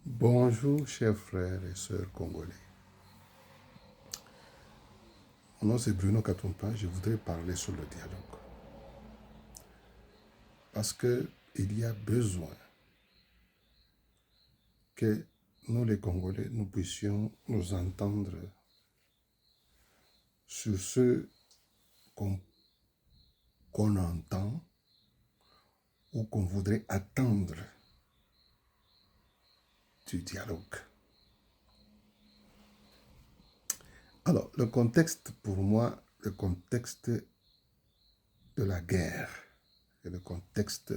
Bonjour, chers frères et sœurs congolais. Mon nom c'est Bruno Katumpa. Je voudrais parler sur le dialogue. Parce qu'il y a besoin que nous, les Congolais, nous puissions nous entendre sur ce qu'on entend ou qu'on voudrait attendre du dialogue. Alors, le contexte, pour moi, le contexte de la guerre et le contexte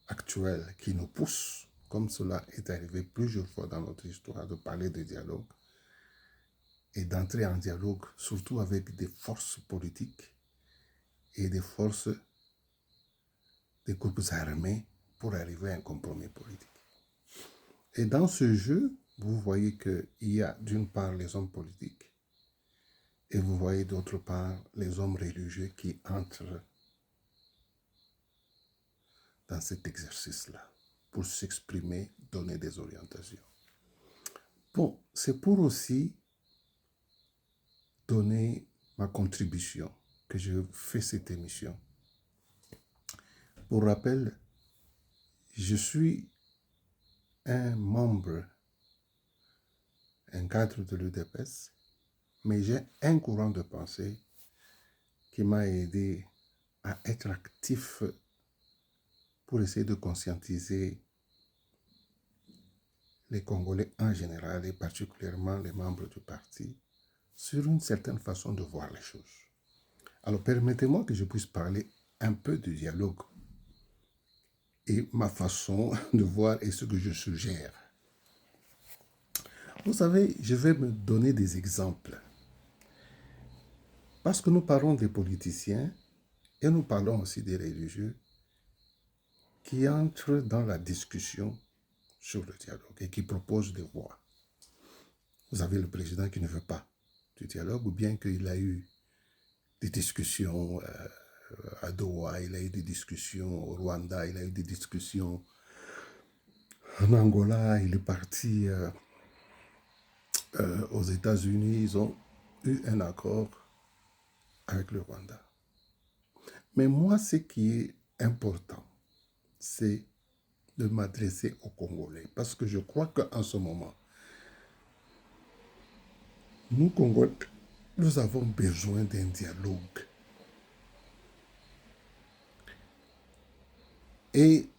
actuel qui nous pousse, comme cela est arrivé plusieurs fois dans notre histoire, de parler de dialogue et d'entrer en dialogue, surtout avec des forces politiques et des forces des groupes armés pour arriver à un compromis politique. Et dans ce jeu, vous voyez qu'il y a d'une part les hommes politiques et vous voyez d'autre part les hommes religieux qui entrent dans cet exercice-là pour s'exprimer, donner des orientations. Bon, c'est pour aussi donner ma contribution que je fais cette émission. Pour rappel, je suis un membre, un cadre de l'UDPS, mais j'ai un courant de pensée qui m'a aidé à être actif pour essayer de conscientiser les Congolais en général et particulièrement les membres du parti sur une certaine façon de voir les choses. Alors permettez-moi que je puisse parler un peu du dialogue et ma façon de voir et ce que je suggère. Vous savez, je vais me donner des exemples. Parce que nous parlons des politiciens et nous parlons aussi des religieux qui entrent dans la discussion sur le dialogue et qui proposent des voies. Vous avez le président qui ne veut pas du dialogue ou bien qu'il a eu des discussions à Doha, il a eu des discussions au Rwanda, il a eu des discussions en Angola, il est parti aux États-Unis, ils ont eu un accord avec le Rwanda. Mais moi, ce qui est important, c'est de m'adresser aux Congolais. Parce que je crois qu'en ce moment, nous, Congolais, nous avons besoin d'un dialogue. Et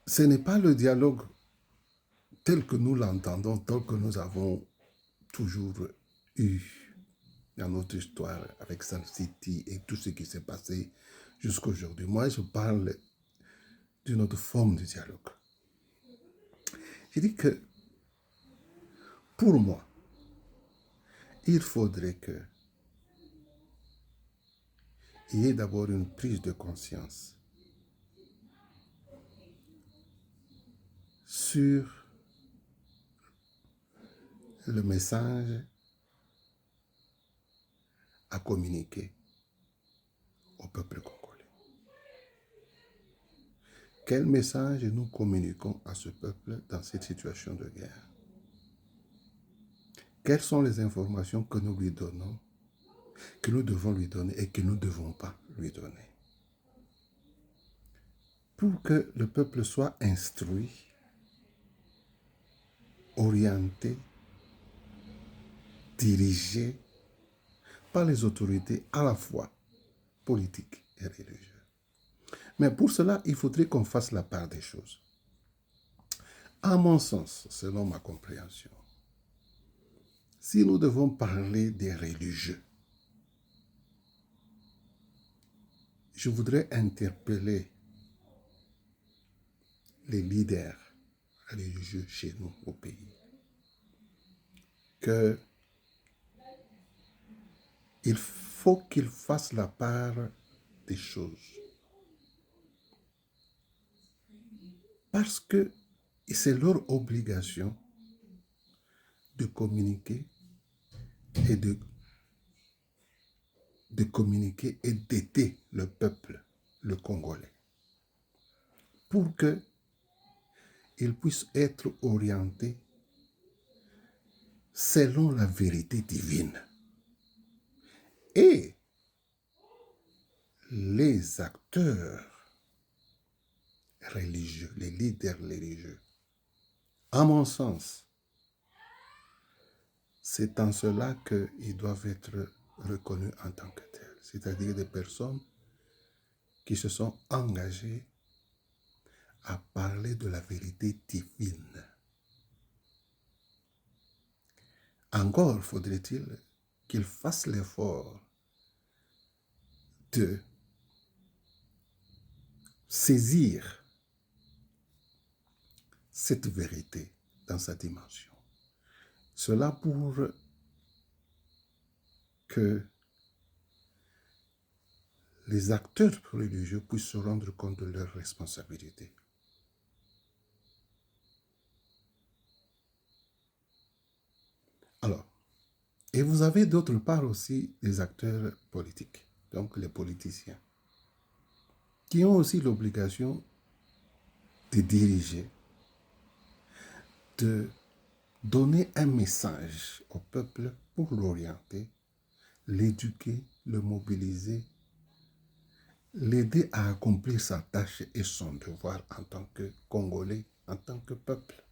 ce n'est pas le dialogue tel que nous l'entendons, tel que nous avons toujours eu dans notre histoire avec Sun City et tout ce qui s'est passé jusqu'à aujourd'hui. Moi, je parle d'une autre forme de dialogue. Je dis que, pour moi, il faudrait qu'il y ait d'abord une prise de conscience sur le message à communiquer au peuple congolais. Quel message nous communiquons à ce peuple dans cette situation de guerre? Quelles sont les informations que nous lui donnons, que nous devons lui donner et que nous ne devons pas lui donner? Pour que le peuple soit instruit, orienté, dirigé par les autorités à la fois politiques et religieuses. Mais pour cela, il faudrait qu'on fasse la part des choses. À mon sens, selon ma compréhension, si nous devons parler des religieux, je voudrais interpeller les leaders religieux chez nous au pays qu'il faut qu'ils fassent la part des choses. Parce que c'est leur obligation de communiquer et de communiquer et d'aider le peuple, le Congolais, pour qu'il il puisse être orienté selon la vérité divine. Et les acteurs religieux, les leaders religieux, à mon sens, c'est en cela qu'ils doivent être reconnus en tant que tels, c'est-à-dire des personnes qui se sont engagées à parler de la vérité divine. Encore faudrait-il qu'ils fassent l'effort de saisir cette vérité dans sa dimension. Cela pour que les acteurs religieux puissent se rendre compte de leurs responsabilités. Alors, et vous avez d'autre part aussi les acteurs politiques, donc les politiciens, qui ont aussi l'obligation de diriger, de donner un message au peuple pour l'orienter, l'éduquer, le mobiliser, l'aider à accomplir sa tâche et son devoir en tant que Congolais, en tant que peuple.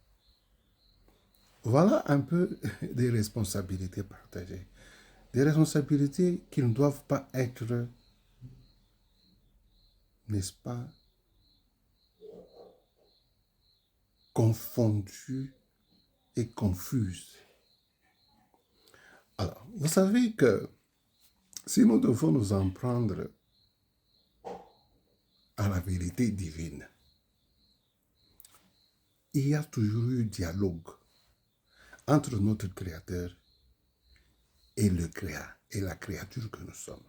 Voilà un peu des responsabilités partagées. Des responsabilités qui ne doivent pas être, n'est-ce pas, confondues et confuses. Alors, vous savez que si nous devons nous en prendre à la vérité divine, il y a toujours eu dialogue entre notre Créateur et la créature que nous sommes.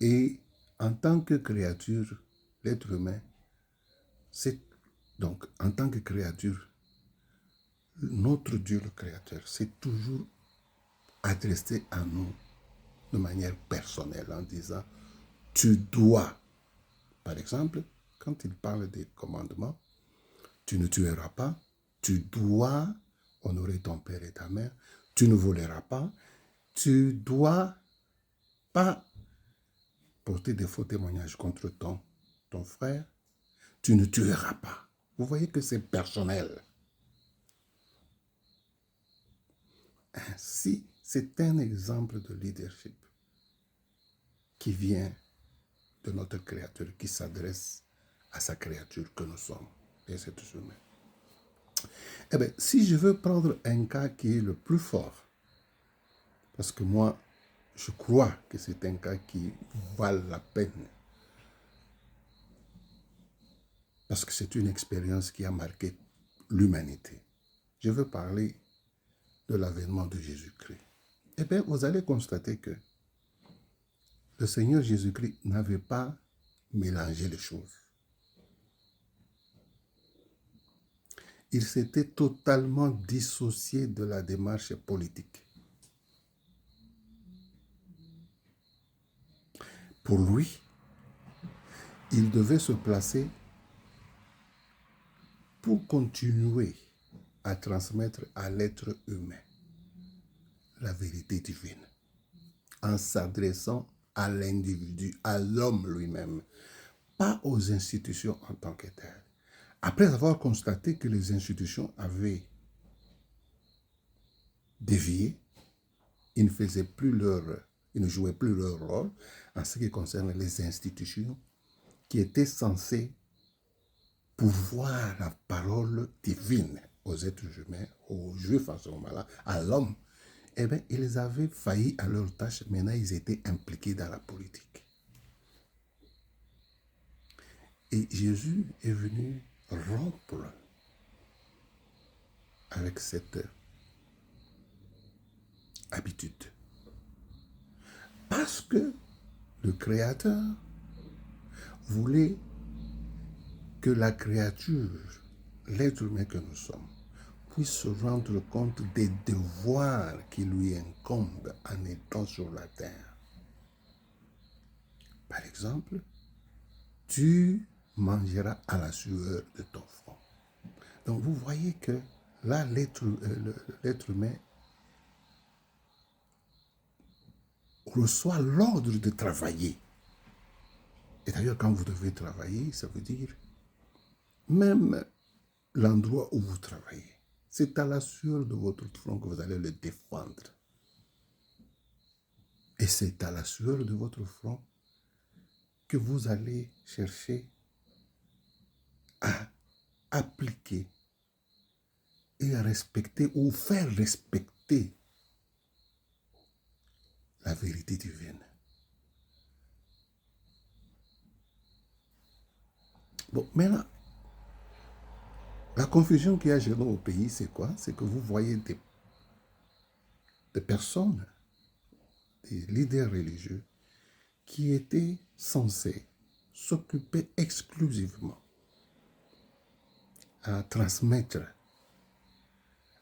Et en tant que créature, l'être humain, donc en tant que créature, notre Dieu le Créateur s'est toujours adressé à nous de manière personnelle en disant « tu dois ». Par exemple, quand il parle des commandements, tu ne tueras pas, tu dois honorer ton père et ta mère, tu ne voleras pas, tu dois pas porter des faux témoignages contre ton frère, tu ne tueras pas. Vous voyez que c'est personnel. Ainsi, c'est un exemple de leadership qui vient de notre Créateur, qui s'adresse à sa créature que nous sommes, les êtres humains. Eh bien, si je veux prendre un cas qui est le plus fort, parce que moi, je crois que c'est un cas qui vaut la peine, parce que c'est une expérience qui a marqué l'humanité. Je veux parler de l'avènement de Jésus-Christ. Eh bien, vous allez constater que le Seigneur Jésus-Christ n'avait pas mélangé les choses. Il s'était totalement dissocié de la démarche politique. Pour lui, il devait se placer pour continuer à transmettre à l'être humain la vérité divine, en s'adressant à l'individu, à l'homme lui-même, pas aux institutions en tant que telles. Après avoir constaté que les institutions avaient dévié, ils ne jouaient plus leur rôle en ce qui concerne les institutions qui étaient censées pouvoir la parole divine aux êtres humains, aux juifs à ce moment-là, à l'homme. Eh bien, ils avaient failli à leur tâche. Maintenant, ils étaient impliqués dans la politique. Et Jésus est venu rompre avec cette habitude. Parce que le Créateur voulait que la créature, l'être humain que nous sommes, puisse se rendre compte des devoirs qui lui incombent en étant sur la terre. Par exemple, tu mangera à la sueur de ton front. Donc vous voyez que là, l'être humain reçoit l'ordre de travailler. Et d'ailleurs, quand vous devez travailler, ça veut dire même l'endroit où vous travaillez. C'est à la sueur de votre front que vous allez le défendre. Et c'est à la sueur de votre front que vous allez chercher à appliquer et à respecter ou faire respecter la vérité divine. Bon, maintenant, la confusion qu'il y a chez nous au pays, c'est quoi? C'est que vous voyez des personnes, des leaders religieux, qui étaient censés s'occuper exclusivement à transmettre,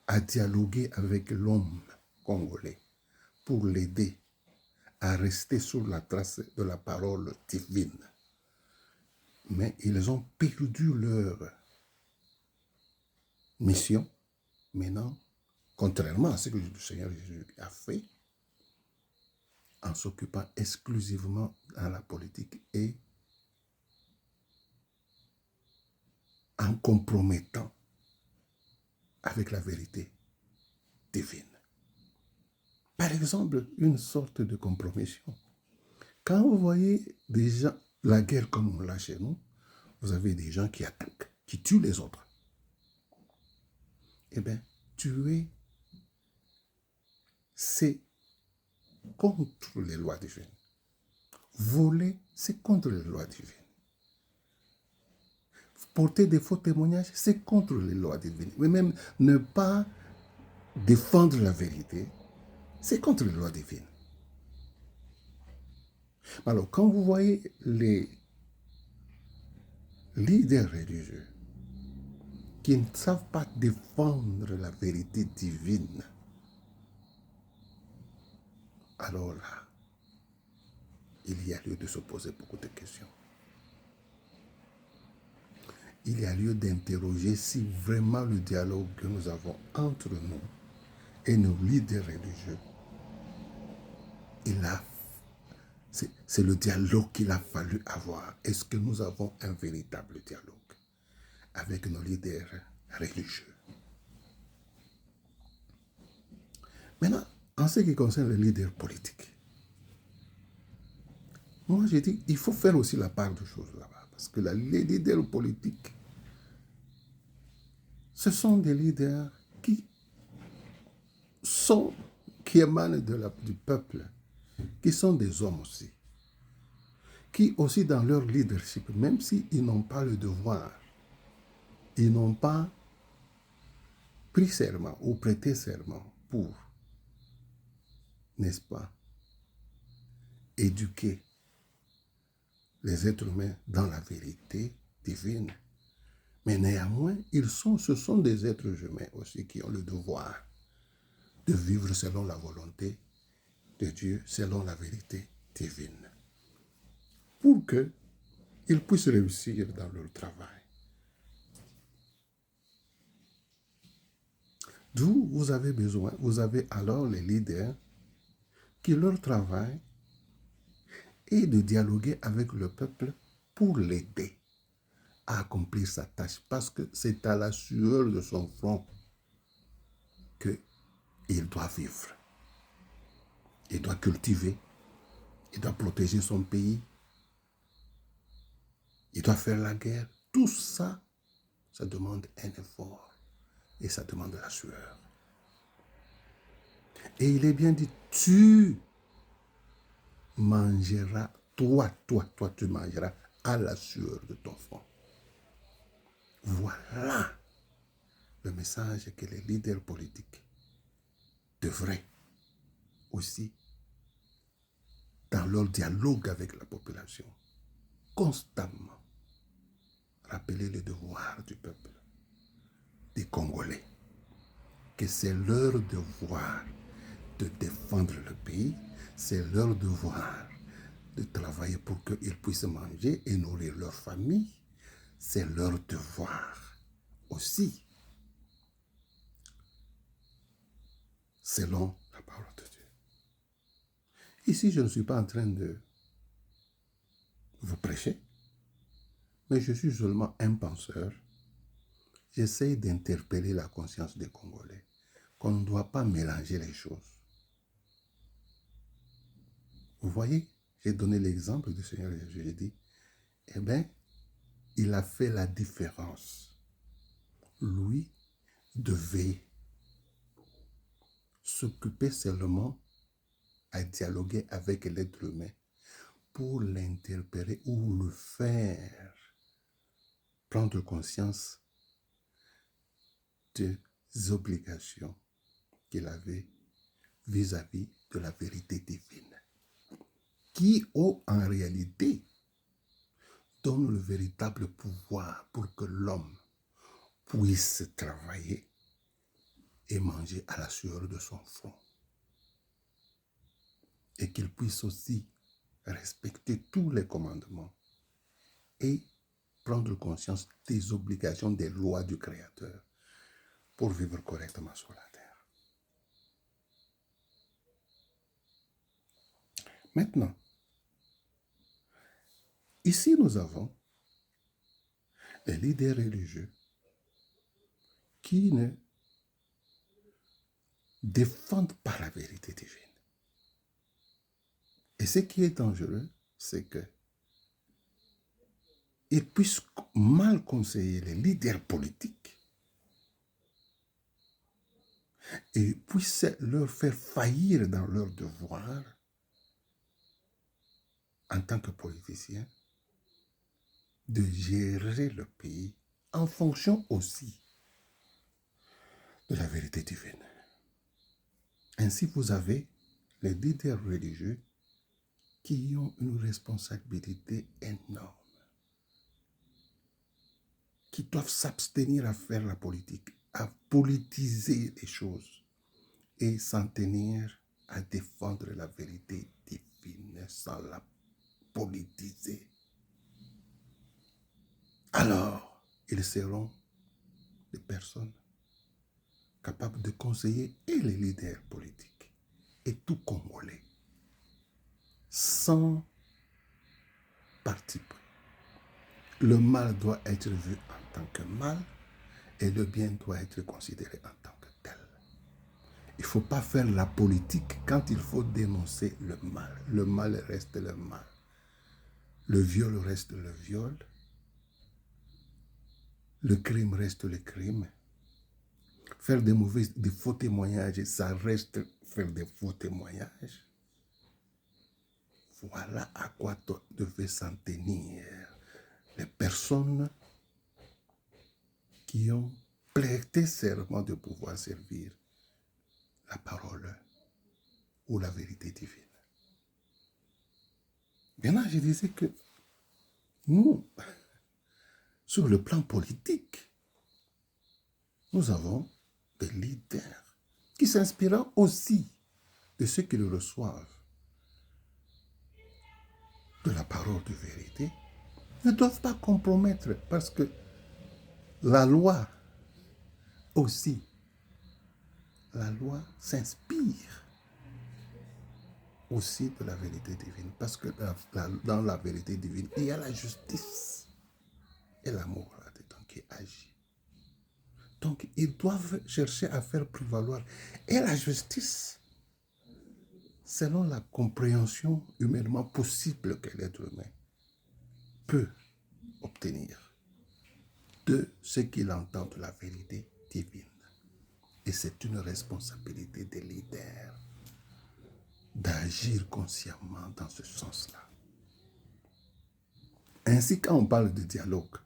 à dialoguer avec l'homme congolais pour l'aider à rester sur la trace de la parole divine. Mais ils ont perdu leur mission. Maintenant, contrairement à ce que le Seigneur Jésus a fait, en s'occupant exclusivement dans la politique et en compromettant avec la vérité divine. Par exemple, une sorte de compromission. Quand vous voyez des gens, la guerre comme on l'a chez nous, vous avez des gens qui attaquent, qui tuent les autres. Eh bien, tuer, c'est contre les lois divines. Voler, c'est contre les lois divines. Porter des faux témoignages, c'est contre les lois divines. Mais même ne pas défendre la vérité, c'est contre les lois divines. Alors, quand vous voyez les leaders religieux qui ne savent pas défendre la vérité divine, alors là, il y a lieu de se poser beaucoup de questions. Il y a lieu d'interroger si vraiment le dialogue que nous avons entre nous et nos leaders religieux, c'est le dialogue qu'il a fallu avoir. Est-ce que nous avons un véritable dialogue avec nos leaders religieux? Maintenant, en ce qui concerne les leaders politiques, moi j'ai dit, il faut faire aussi la part de choses là-bas. Parce que les leaders politiques, ce sont des leaders qui émanent du peuple, qui sont des hommes aussi, qui aussi dans leur leadership, même s'ils n'ont pas le devoir, ils n'ont pas pris serment ou prêté serment pour, n'est-ce pas, éduquer les êtres humains dans la vérité divine. Mais néanmoins, ce sont des êtres humains aussi qui ont le devoir de vivre selon la volonté de Dieu, selon la vérité divine, pour qu'ils puissent réussir dans leur travail. D'où vous avez alors les leaders qui leur travail est de dialoguer avec le peuple pour l'aider à accomplir sa tâche, parce que c'est à la sueur de son front qu'il doit vivre. Il doit cultiver, il doit protéger son pays, il doit faire la guerre. Tout ça, ça demande un effort et ça demande de la sueur. Et il est bien dit, tu mangeras, toi, tu mangeras à la sueur de ton front. Voilà le message que les leaders politiques devraient aussi, dans leur dialogue avec la population, constamment rappeler le devoir du peuple, des Congolais, que c'est leur devoir de défendre le pays, c'est leur devoir de travailler pour qu'ils puissent manger et nourrir leur famille, c'est leur devoir aussi, selon la parole de Dieu. Ici, je ne suis pas en train de vous prêcher, mais je suis seulement un penseur. J'essaie d'interpeller la conscience des Congolais, qu'on ne doit pas mélanger les choses. Vous voyez, j'ai donné l'exemple du Seigneur Jésus. J'ai dit, eh bien, il a fait la différence. Lui devait s'occuper seulement à dialoguer avec l'être humain pour l'interpeller ou le faire prendre conscience des obligations qu'il avait vis-à-vis de la vérité divine, qui en réalité donne le véritable pouvoir pour que l'homme puisse travailler et manger à la sueur de son front. Et qu'il puisse aussi respecter tous les commandements et prendre conscience des obligations, des lois du Créateur pour vivre correctement sur la terre. Maintenant, ici nous avons des leaders religieux qui ne défendent pas la vérité divine. Et ce qui est dangereux, c'est que ils puissent mal conseiller les leaders politiques et puissent leur faire faillir dans leur devoir en tant que politiciens de gérer le pays en fonction aussi de la vérité divine. Ainsi, vous avez les leaders religieux qui ont une responsabilité énorme, qui doivent s'abstenir à faire la politique, à politiser les choses et s'en tenir à défendre la vérité divine sans la politiser. Alors, ils seront des personnes capables de conseiller et les leaders politiques et tout Congolais sans parti pris. Le mal doit être vu en tant que mal et le bien doit être considéré en tant que tel. Il ne faut pas faire la politique quand il faut dénoncer le mal. Le mal reste le mal. Le viol reste le viol. Le crime reste le crime. Faire des faux témoignages, ça reste faire des faux témoignages. Voilà à quoi devait s'en tenir les personnes qui ont prêté serment de pouvoir servir la parole ou la vérité divine. Maintenant, je disais que nous, sur le plan politique, nous avons des leaders qui s'inspirent aussi de ceux qui le reçoivent de la parole de vérité, ne doivent pas compromettre parce que la loi aussi, la loi s'inspire aussi de la vérité divine parce que dans la vérité divine, il y a la justice et l'amour là-dedans qui agit. Donc, ils doivent chercher à faire prévaloir et la justice selon la compréhension humainement possible que l'être humain peut obtenir de ce qu'il entend de la vérité divine. Et c'est une responsabilité des leaders d'agir consciemment dans ce sens-là. Ainsi, quand on parle de dialogue,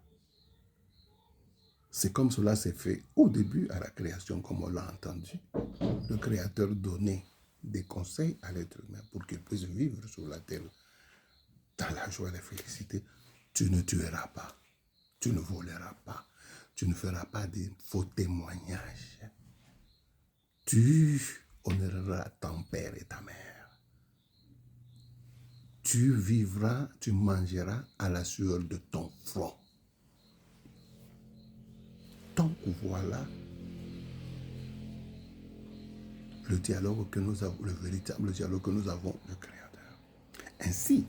c'est comme cela s'est fait au début à la création, comme on l'a entendu. Le Créateur donnait des conseils à l'être humain pour qu'il puisse vivre sur la terre dans la joie et la félicité. Tu ne tueras pas, tu ne voleras pas, tu ne feras pas de faux témoignages. Tu honoreras ton père et ta mère. Tu vivras, tu mangeras à la sueur de ton front. tant que voilà le dialogue que nous avons, le véritable dialogue que nous avons, le Créateur. Ainsi,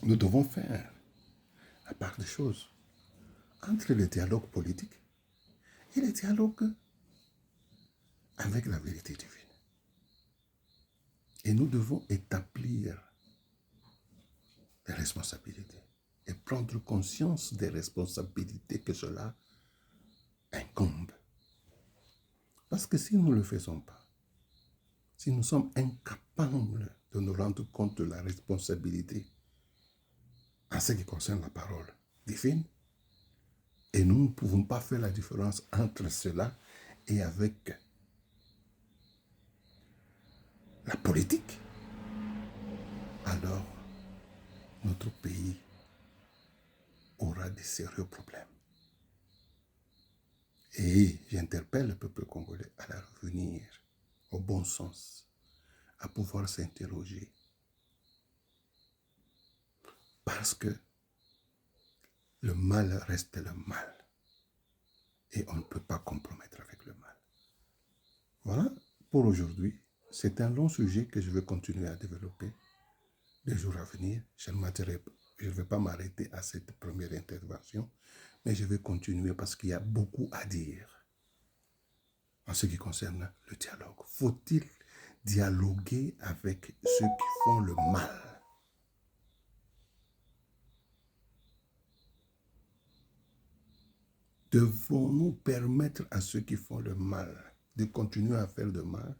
nous devons faire la part des choses entre le dialogue politique et le dialogue avec la vérité divine. Et nous devons établir des responsabilités et prendre conscience des responsabilités que cela incombe. Parce que si nous ne le faisons pas, si nous sommes incapables de nous rendre compte de la responsabilité en ce qui concerne la parole divine, et nous ne pouvons pas faire la différence entre cela et avec la politique, alors notre pays aura des sérieux problèmes. Et j'interpelle le peuple congolais à la revenir au bon sens, à pouvoir s'interroger. Parce que le mal reste le mal. Et on ne peut pas compromettre avec le mal. Voilà pour aujourd'hui. C'est un long sujet que je vais continuer à développer les jours à venir. Je ne vais pas m'arrêter à cette première intervention, mais je vais continuer parce qu'il y a beaucoup à dire en ce qui concerne le dialogue. Faut-il dialoguer avec ceux qui font le mal? Devons-nous permettre à ceux qui font le mal de continuer à faire le mal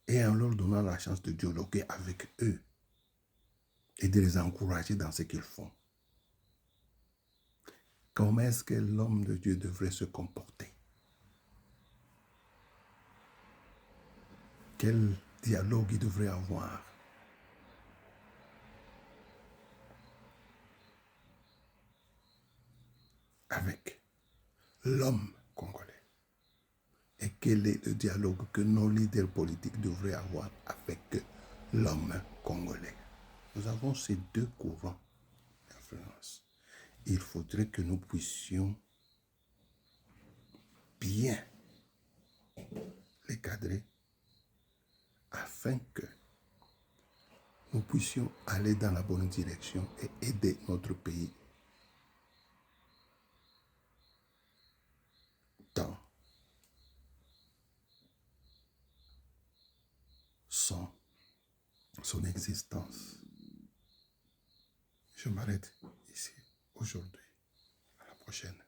et en leur donnant la chance de dialoguer avec eux et de les encourager dans ce qu'ils font? Comment est-ce que l'homme de Dieu devrait se comporter? Quel dialogue il devrait avoir avec l'homme congolais? Et quel est le dialogue que nos leaders politiques devraient avoir avec l'homme congolais? Nous avons ces deux courants d'influence. Il faudrait que nous puissions bien les cadrer afin que nous puissions aller dans la bonne direction et aider notre pays dans son existence. Je m'arrête ici aujourd'hui. À la prochaine.